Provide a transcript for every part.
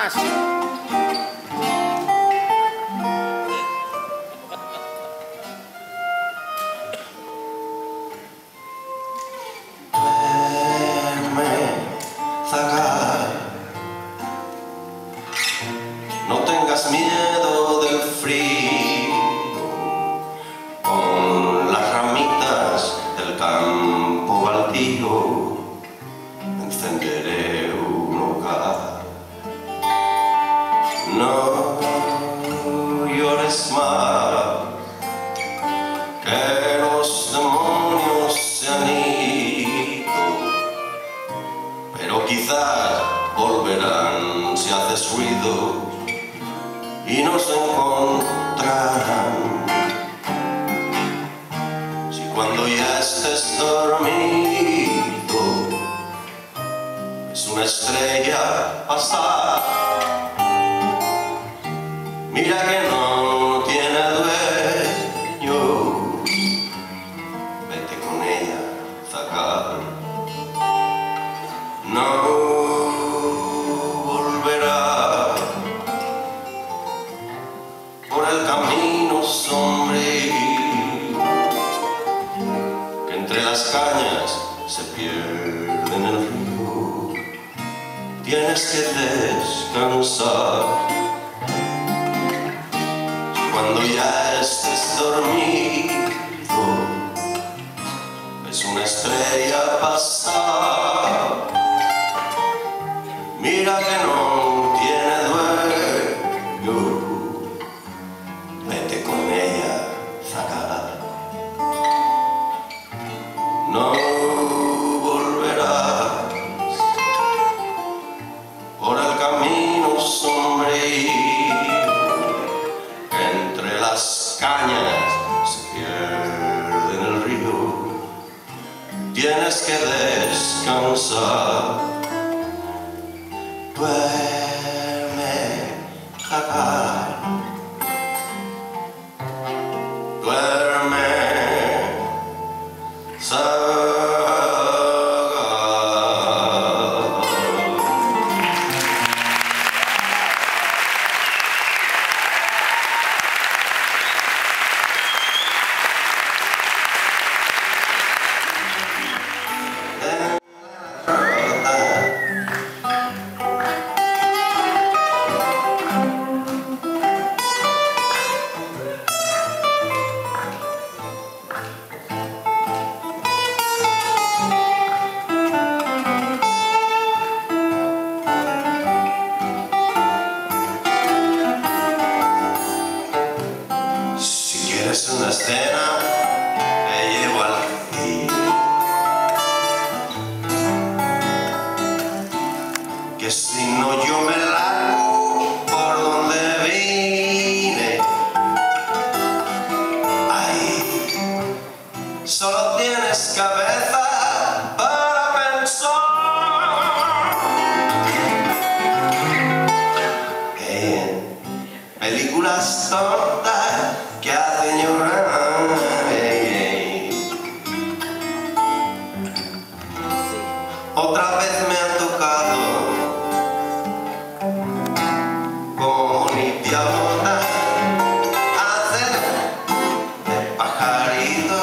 más. No tengas miedo del frío, con las ramitas del campo baldío encenderé un hogar. No llores más, que los demonios se han ido, pero quizás volverán si haces ruido y nos encontrarán. Si cuando ya estés dormido es una estrella pasar, mira que no tiene dueño, vete con ella, zagal. No volverá por el camino sombrío que entre las cañas se pierde en el río. Tienes que descansar. Cuando ya estés dormido ves una estrella pasar, mira que no tiene dueño, vete con ella, zagal. No volverás por el camino sombrío que entre las cañas se pierde en el río. Tienes que descansar. Duerme, zagal. Duerme, zagal. Es una escena, me llevo al cine, que si no yo me largo por donde vine. Ahí solo tienes cabeza para pensar en películas tontas que hacen llorar. Otra vez me ha tocado como limpia bota hacer de pajarito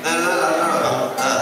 de la rota.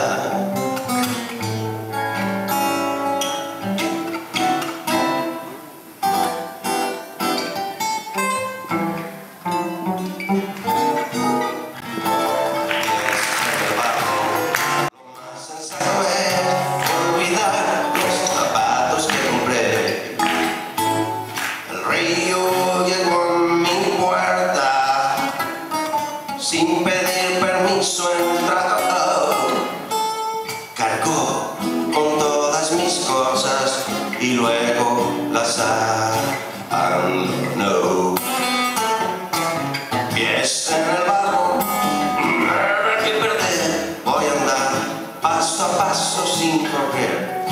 Sin pedir permiso entrado, cargó con todas mis cosas y luego las abandonó. Pies en el barro, nada que perder, voy a andar paso a paso sin correr.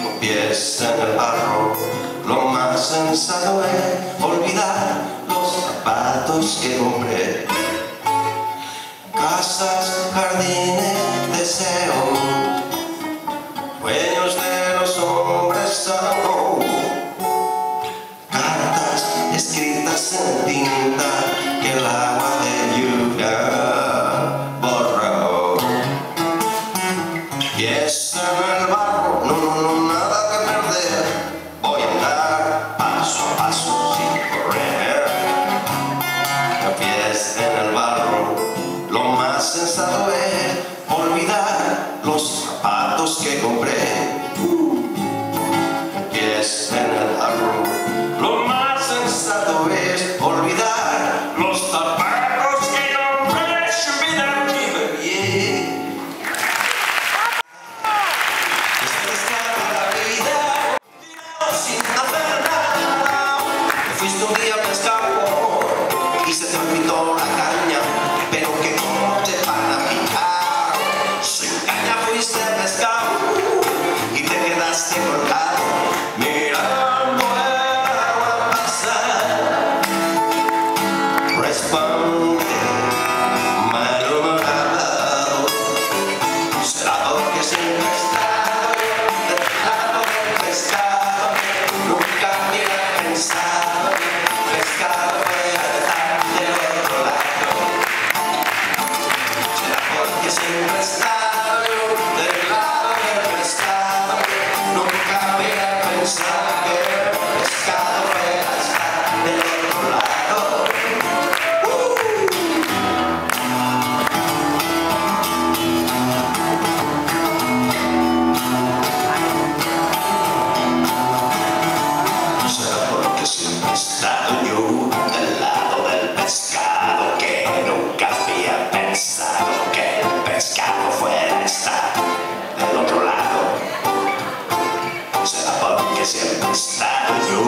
Con pies en el barro, lo más sensato es olvidar los zapatos que compré. Casas, jardines, deseos, dueños de los hombres sanos. en el barro, no, no, no, nada que perder. Voy a andar paso a paso sin correr. Los pies en el barro, lo más sensato es olvidar los zapatos que compré. Pies en el barro, lo más sensato es olvidar los zapatos que compré. Sin hacer nada, fuiste un día a pescar y se te olvidó la caña, pero que cómo te van a picar. Sin caña fuiste a pescar y te quedaste colgado mirando el agua pasar. Responde, malhumorado, será porque siempre he estado del lado del pescado. Nunca hubiera pensado que el pescado fuera de estar del otro lado. Será porque siempre he estado del lado del pescado. Nunca hubiera pensado que el pescado fuera de estar del otro lado. Será porque siempre he estado yo del lado del pescado, que nunca había pensado que el pescado fuera a estar del otro lado. Será porque siempre he estado yo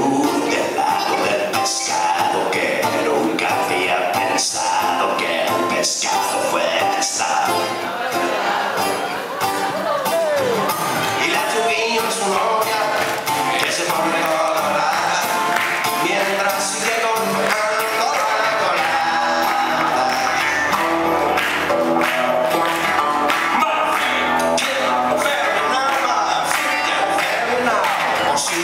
del lado del pescado, que nunca había pensado que el pescado fuera a estar. Y la turbina es su novia, que se pone colorada mientras sigue golpeando la colada. Quiero verme nada, quiero verme nada, oh sí.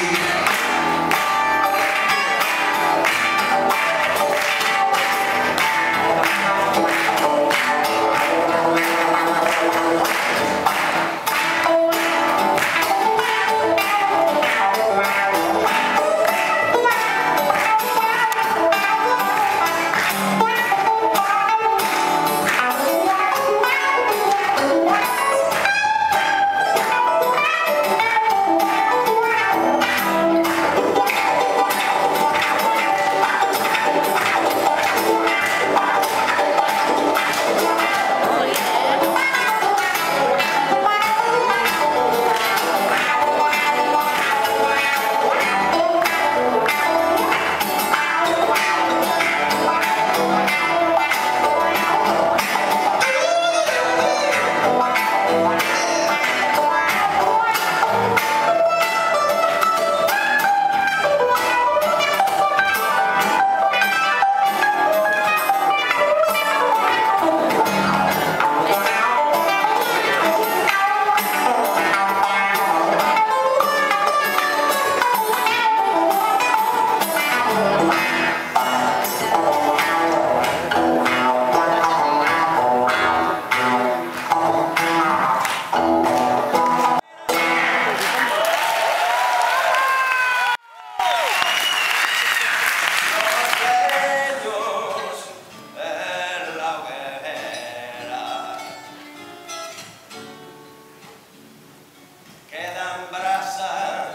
Quedan brasas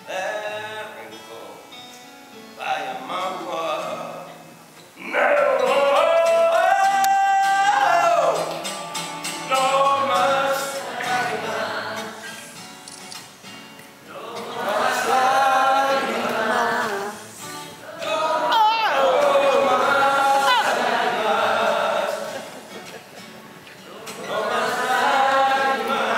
de rencor. Vaya mamá. No, no más lágrimas. No más lágrimas. No más lágrimas. No más lágrimas.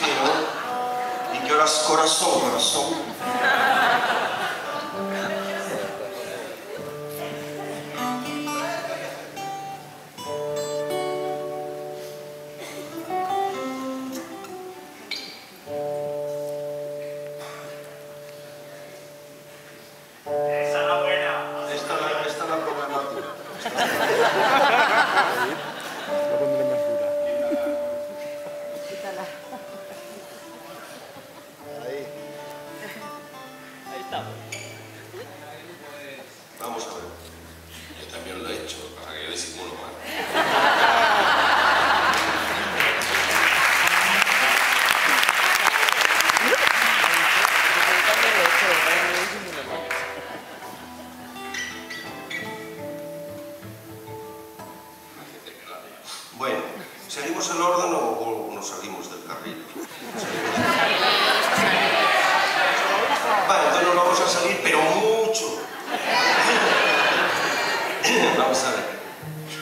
Sí, ¿no? ¿Y qué horas corazón, corazón? Esta es la problemática. Lo pondré más dura. Ahí. Ahí estamos. Vamos a ver. Yo también lo he hecho, para que yo disimulo mal. Bueno, ¿seguimos el orden o nos salimos del carril? Vale, entonces nos vamos a salir, pero mucho. Vamos a ver.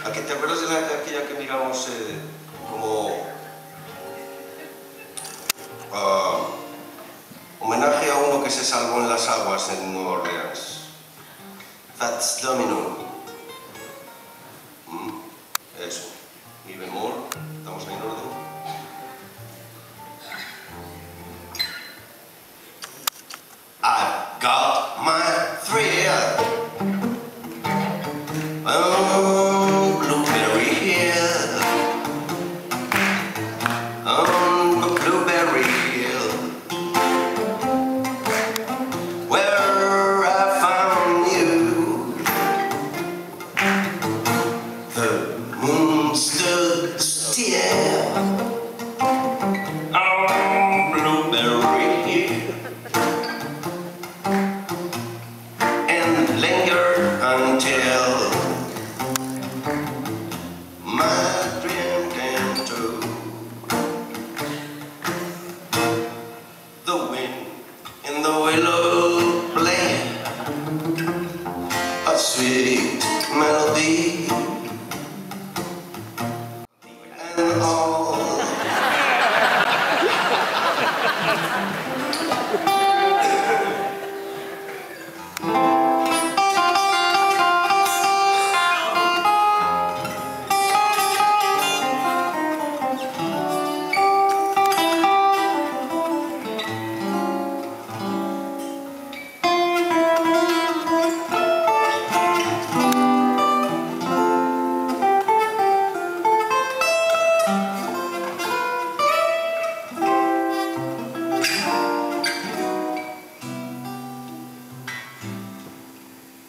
¿A qué te acuerdas de aquella que miramos como homenaje a uno que se salvó en las aguas en Nueva Orleans? Fats Domino. Eso. Mi bemol. ¿Estamos ahí en orden? I've got my thrill on Blueberry Hill, on the Blueberry Hill, where I found you. The moon stood still on Blueberry Hill and lingered until my dream came true. The wind in the willow played a sweet melody, and all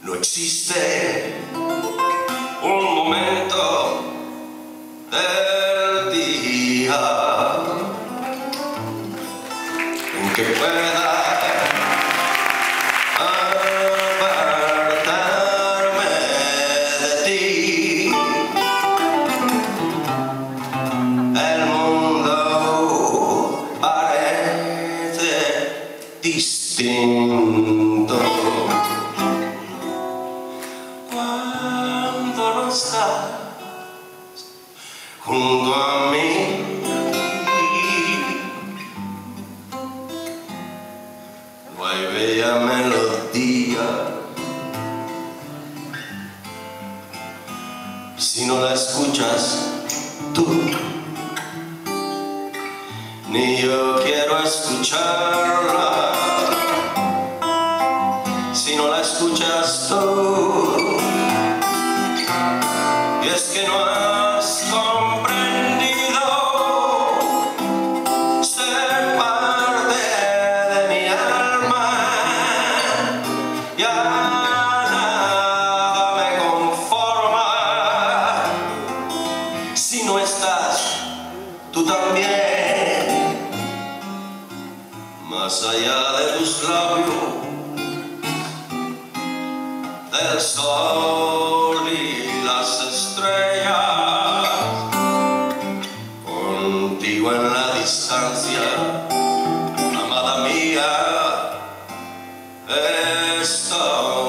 no existe un momento del día en que pueda apartarme de ti. El mundo parece distinto cuando no estás junto a mí. No hay bella melodía si no la escuchas tú, ni yo quiero escucharla si no la escuchas tú. Y es que no has comprendido ser parte de mi alma. Ya nada me conforma si no estás tú también. Más allá de tus labios, del sol y las estrellas, contigo en la distancia, amada mía, estoy.